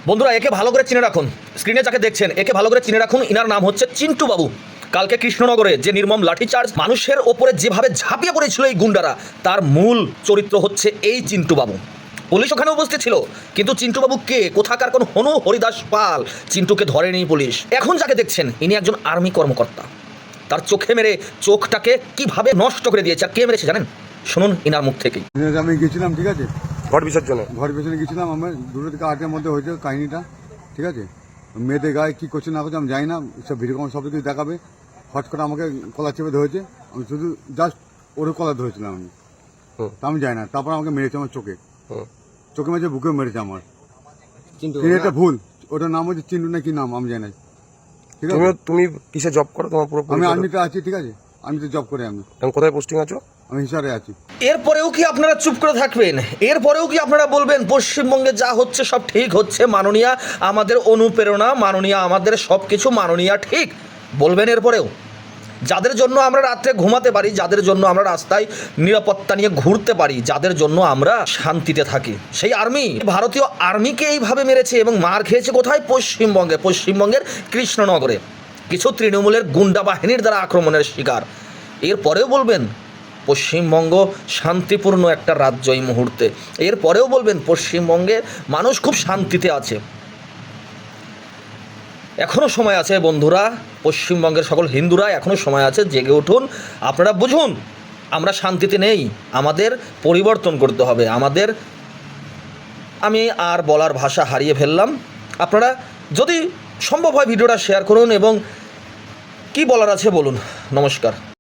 বন্ধুরা একে ভালো করে চিনে রাখুন, স্ক্রিনে যাকে দেখছেন একে ভালো করে চিনে রাখুন। ইনার নাম হচ্ছে চিন্টু বাবু। কালকে কৃষ্ণনগরে যে নির্মম লাঠিচার্জ মানুষের ওপরে যেভাবে ঝাঁপিয়ে পড়েছিল এই গুন্ডারা, তার মূল চরিত্র হচ্ছে এই চিন্টু বাবু। পুলিশ ওখানে উপস্থিত ছিল, কিন্তু চিন্টু বাবু কে, কোথাকার কোন হনু হরিদাস পাল, চিন্টুকে ধরেনি পুলিশ। এখন যাকে দেখছেন ইনি একজন আর্মি কর্মকর্তা। তার চোখে মেরে চোখটাকে কিভাবে নষ্ট করে দিয়েছে, আর কে মেরেছে জানেন? শুনুন ইনার মুখ থেকেই। আমি গেছিলাম, ঠিক আছে, ঘট বিসর্জনে ঘর পেছনে গেছিলাম। আমার 2 থেকে 8-এর মধ্যে হয়েছে কাহিনিটা, ঠিক আছে। মেয়েদের গায়ে কী করছে না করছে আমি জানি না, সব ভিডিও কল সব কিছু দেখাবে। হট করে আমাকে কলার চেপে ধরেছে, আমি শুধু জাস্ট ওরে কলার ধরেছিলাম আমি, তা আমি জানি না। তারপর আমাকে মেরেছে আমার চোখে, চোখে মেরেছে, বুকে মেরেছে আমার। কিন্তু এটা ভুল, ওটার নাম হচ্ছে চিন্টু না কি নাম আমি জানি না, ঠিক আছে। তুমি কিসে জব করো? তোমার পুরো আমি আর্মিতে আছি, ঠিক আছে, আর্মিতে জব করে আমি। কোথায় পোস্টিং আছো? আমি হিসারে আছি। এরপরেও কি আপনারা চুপ করে থাকবেন? এরপরেও কি আপনারা বলবেন পশ্চিমবঙ্গে যা হচ্ছে সব ঠিক হচ্ছে, মাননীয়া আমাদের অনুপ্রেরণা, মাননীয়া আমাদের সব কিছু, মাননীয়া ঠিক বলবেন? এরপরেও যাদের জন্য আমরা রাত্রে ঘুমাতে পারি, যাদের জন্য আমরা রাস্তায় নিরাপত্তা নিয়ে ঘুরতে পারি, যাদের জন্য আমরা শান্তিতে থাকি, সেই আর্মি, ভারতীয় আর্মিকে এইভাবে মেরেছে এবং মার খেয়েছে কোথায়? পশ্চিমবঙ্গে, পশ্চিমবঙ্গের কৃষ্ণনগরে কিছু তৃণমূলের গুন্ডা বাহিনীর দ্বারা আক্রমণের শিকার। এরপরেও বলবেন পশ্চিমবঙ্গ শান্তিপূর্ণ একটা রাজ্য এই মুহূর্তে। এরপরেও বলবেন পশ্চিমবঙ্গের মানুষ খুব শান্তিতে আছে। এখনও সময় আছে বন্ধুরা, পশ্চিমবঙ্গের সকল হিন্দুরা এখনও সময় আছে, জেগে উঠুন। আপনারা বুঝুন আমরা শান্তিতে নেই, আমাদের পরিবর্তন করতে হবে আমাদের। আমি আর বলার ভাষা হারিয়ে ফেললাম। আপনারা যদি সম্ভব হয় ভিডিওটা শেয়ার করুন এবং কি বলার আছে বলুন। নমস্কার।